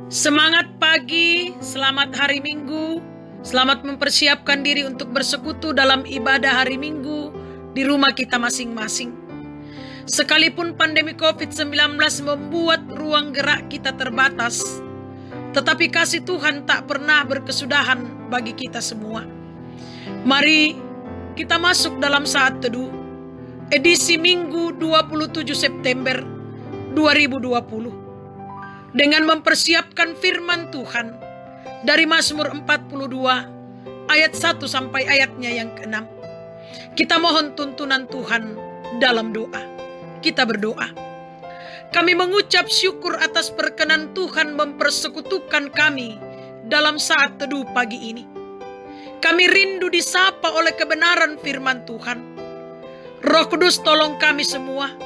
Semangat pagi, selamat hari Minggu, selamat mempersiapkan diri untuk bersekutu dalam ibadah hari Minggu di rumah kita masing-masing. Sekalipun pandemi COVID-19 membuat ruang gerak kita terbatas, tetapi kasih Tuhan tak pernah berkesudahan bagi kita semua. Mari kita masuk dalam saat teduh, edisi Minggu 27 September 2020. Dengan mempersiapkan firman Tuhan dari Mazmur 42 ayat 1 sampai ayatnya yang ke-6. Kita mohon tuntunan Tuhan dalam doa. Kita berdoa. Kami mengucap syukur atas perkenan Tuhan mempersekutukan kami dalam saat teduh pagi ini. Kami rindu disapa oleh kebenaran firman Tuhan. Roh Kudus tolong kami semua,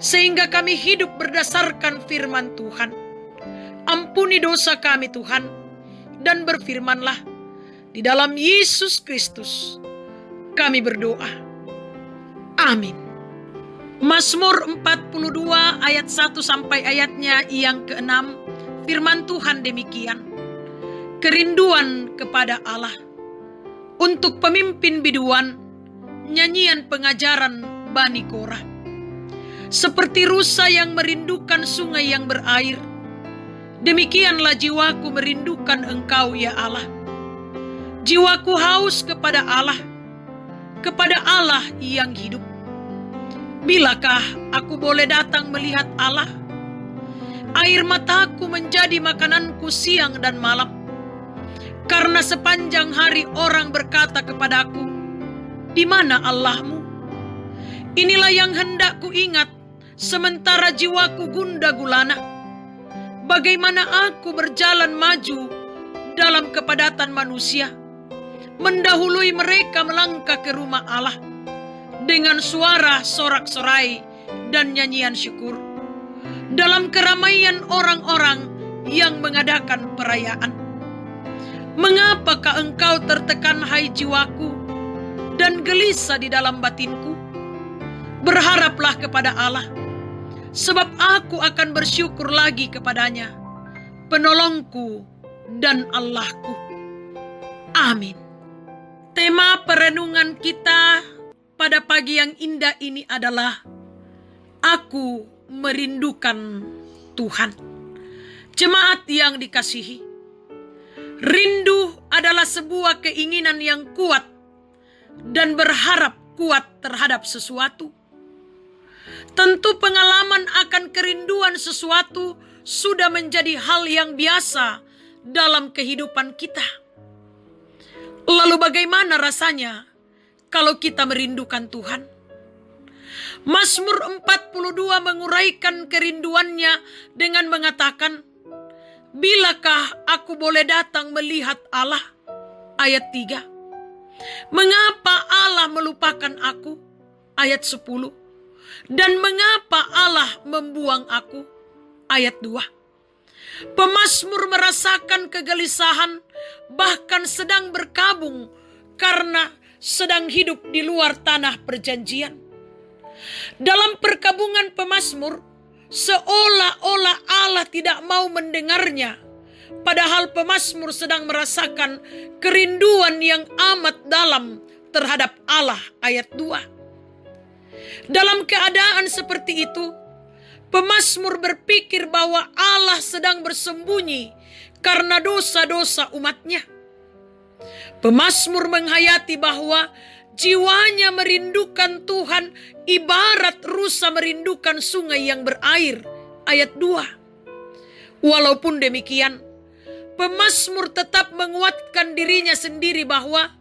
sehingga kami hidup berdasarkan firman Tuhan. Ampuni dosa kami Tuhan, dan berfirmanlah, di dalam Yesus Kristus kami berdoa. Amin. Mazmur 42 ayat 1 sampai ayatnya yang ke-6, firman Tuhan demikian. Kerinduan kepada Allah. Untuk pemimpin biduan, nyanyian pengajaran Bani Korah. Seperti rusa yang merindukan sungai yang berair, demikianlah jiwaku merindukan Engkau ya Allah. Jiwaku haus kepada Allah yang hidup. Bilakah aku boleh datang melihat Allah? Air mataku menjadi makananku siang dan malam. Karena sepanjang hari orang berkata kepadaku, di mana Allahmu? Inilah yang hendak ku ingat, sementara jiwaku gundah gulana. Bagaimana aku berjalan maju dalam kepadatan manusia, mendahului mereka melangkah ke rumah Allah dengan suara sorak-sorai dan nyanyian syukur, dalam keramaian orang-orang yang mengadakan perayaan. Mengapakah engkau tertekan, hai jiwaku, dan gelisah di dalam batinku? Berharaplah kepada Allah, sebab aku akan bersyukur lagi kepadanya, penolongku dan Allahku. Amin. Tema perenungan kita pada pagi yang indah ini adalah Aku merindukan Tuhan. Jemaat yang dikasihi, rindu adalah sebuah keinginan yang kuat dan berharap kuat terhadap sesuatu. Tentu pengalaman akan kerinduan sesuatu sudah menjadi hal yang biasa dalam kehidupan kita. Lalu bagaimana rasanya kalau kita merindukan Tuhan? Mazmur 42 menguraikan kerinduannya dengan mengatakan, bilakah aku boleh datang melihat Allah? Ayat 3. Mengapa Allah melupakan aku? Ayat 10. Dan mengapa Allah membuang aku? Ayat 2. Pemazmur merasakan kegelisahan, bahkan sedang berkabung karena sedang hidup di luar tanah perjanjian. Dalam perkabungan pemazmur, seolah-olah Allah tidak mau mendengarnya, padahal pemazmur sedang merasakan kerinduan yang amat dalam terhadap Allah. Ayat 2. Dalam keadaan seperti itu, pemazmur berpikir bahwa Allah sedang bersembunyi karena dosa-dosa umatnya. Pemazmur menghayati bahwa jiwanya merindukan Tuhan ibarat rusa merindukan sungai yang berair. Ayat 2. Walaupun demikian, pemazmur tetap menguatkan dirinya sendiri bahwa,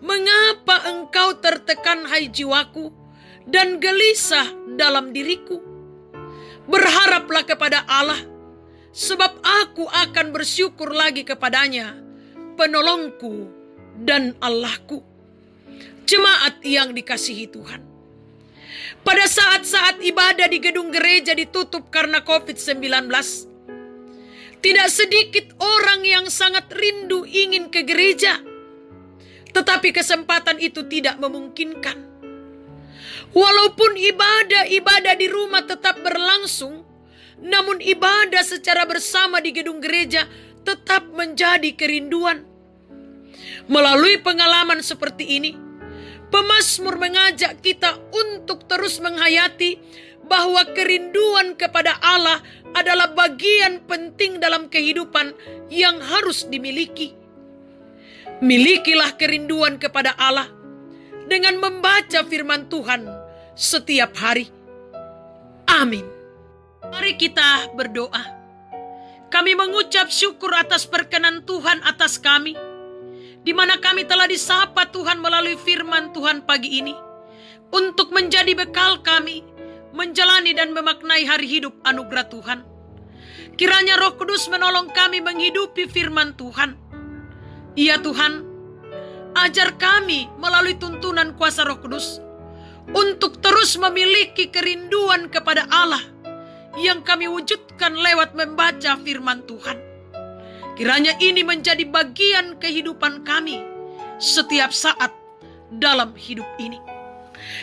mengapa engkau tertekan, hai jiwaku, dan gelisah dalam diriku? Berharaplah kepada Allah, sebab aku akan bersyukur lagi kepadanya, penolongku dan Allahku. Jemaat yang dikasihi Tuhan, pada saat-saat ibadah di gedung gereja ditutup karena COVID-19, tidak sedikit orang yang sangat rindu ingin ke gereja, tetapi kesempatan itu tidak memungkinkan. Walaupun ibadah di rumah tetap berlangsung, namun ibadah secara bersama di gedung gereja tetap menjadi kerinduan. Melalui pengalaman seperti ini, pemazmur mengajak kita untuk terus menghayati bahwa kerinduan kepada Allah adalah bagian penting dalam kehidupan yang harus dimiliki. Milikilah kerinduan kepada Allah dengan membaca firman Tuhan setiap hari. Amin. Mari kita berdoa. Kami mengucap syukur atas perkenan Tuhan atas kami, di mana kami telah disapa Tuhan melalui firman Tuhan pagi ini, untuk menjadi bekal kami menjalani dan memaknai hari hidup anugerah Tuhan. Kiranya Roh Kudus menolong kami menghidupi firman Tuhan. Ya Tuhan, ajar kami melalui tuntunan kuasa Roh Kudus untuk terus memiliki kerinduan kepada Allah yang kami wujudkan lewat membaca firman Tuhan. Kiranya ini menjadi bagian kehidupan kami setiap saat dalam hidup ini.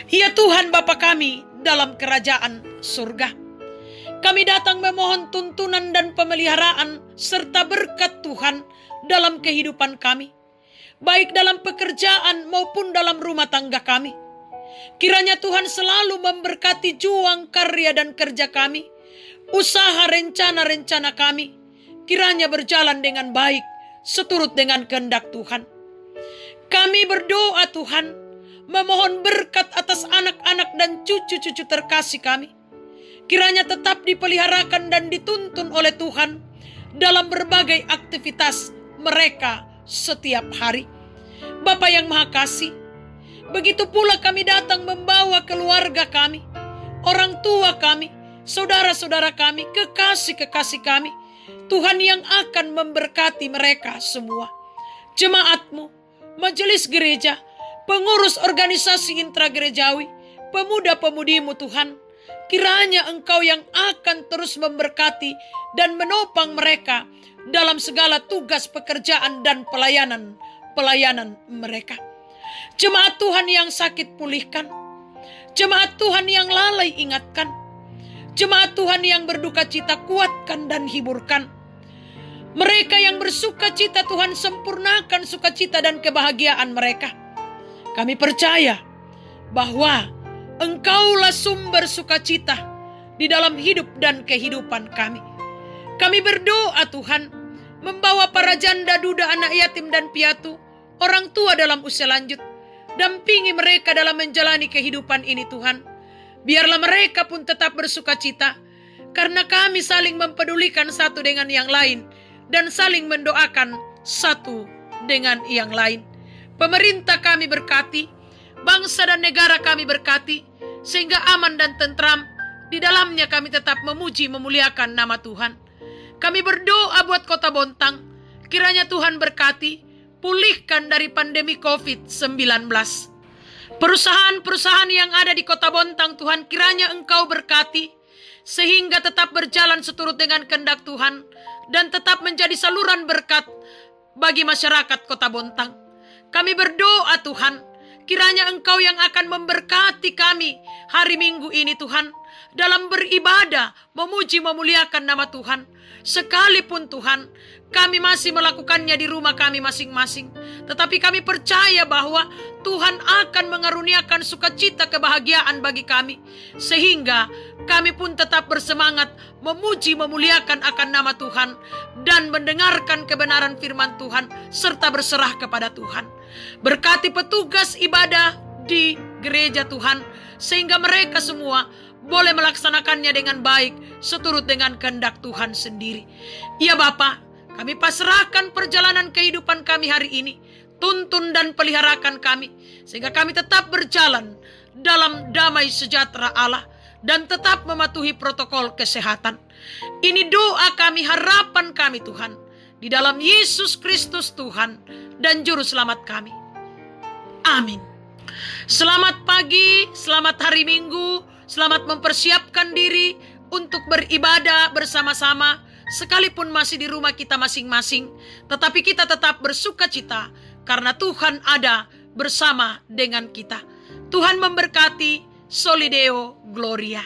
Ya Tuhan Bapa kami dalam kerajaan surga, kami datang memohon tuntunan dan pemeliharaan serta berkat Tuhan dalam kehidupan kami, baik dalam pekerjaan maupun dalam rumah tangga kami. Kiranya Tuhan selalu memberkati juang karya dan kerja kami, usaha rencana-rencana kami. Kiranya berjalan dengan baik seturut dengan kehendak Tuhan. Kami berdoa Tuhan, memohon berkat atas anak-anak dan cucu-cucu terkasih kami. Kiranya tetap dipeliharakan dan dituntun oleh Tuhan dalam berbagai aktivitas mereka setiap hari. Bapa yang Maha Kasih, begitu pula kami datang membawa keluarga kami, orang tua kami, saudara-saudara kami, kekasih-kekasih kami, Tuhan yang akan memberkati mereka semua. Jemaat-Mu, majelis gereja, pengurus organisasi intragerejawi, pemuda-pemudimu Tuhan, kiranya Engkau yang akan terus memberkati dan menopang mereka dalam segala tugas pekerjaan dan pelayanan mereka. Jemaat Tuhan yang sakit pulihkan, jemaat Tuhan yang lalai ingatkan, jemaat Tuhan yang berduka cita kuatkan dan hiburkan. Mereka yang bersuka cita Tuhan sempurnakan sukacita dan kebahagiaan mereka. Kami percaya bahwa Engkaulah sumber sukacita di dalam hidup dan kehidupan kami. Kami berdoa Tuhan, membawa para janda, duda, anak yatim dan piatu, orang tua dalam usia lanjut. Dampingi mereka dalam menjalani kehidupan ini Tuhan. Biarlah mereka pun tetap bersukacita, karena kami saling mempedulikan satu dengan yang lain dan saling mendoakan satu dengan yang lain. Pemerintah kami berkati, bangsa dan negara kami berkati, sehingga aman dan tentram. Di dalamnya kami tetap memuji memuliakan nama Tuhan. Kami berdoa buat Kota Bontang, kiranya Tuhan berkati, pulihkan dari pandemi COVID-19. Perusahaan-perusahaan yang ada di Kota Bontang Tuhan, kiranya Engkau berkati, sehingga tetap berjalan seturut dengan kehendak Tuhan, dan tetap menjadi saluran berkat bagi masyarakat Kota Bontang. Kami berdoa Tuhan, kiranya Engkau yang akan memberkati kami hari Minggu ini Tuhan, dalam beribadah, memuji memuliakan nama Tuhan. Sekalipun Tuhan, kami masih melakukannya di rumah kami masing-masing, tetapi kami percaya bahwa Tuhan akan mengaruniakan sukacita kebahagiaan bagi kami, sehingga kami pun tetap bersemangat memuji memuliakan akan nama Tuhan dan mendengarkan kebenaran firman Tuhan serta berserah kepada Tuhan. Berkati petugas ibadah di gereja Tuhan, sehingga mereka semua boleh melaksanakannya dengan baik seturut dengan kehendak Tuhan sendiri. Ya Bapa, kami pasrahkan perjalanan kehidupan kami hari ini. Tuntun dan peliharakan kami, sehingga kami tetap berjalan dalam damai sejahtera Allah dan tetap mematuhi protokol kesehatan. Ini doa kami, harapan kami Tuhan, di dalam Yesus Kristus Tuhan dan Juru Selamat kami. Amin. Selamat pagi, selamat hari Minggu, selamat mempersiapkan diri untuk beribadah bersama-sama. Sekalipun masih di rumah kita masing-masing, tetapi kita tetap bersuka cita karena Tuhan ada bersama dengan kita. Tuhan memberkati. Solideo Gloria.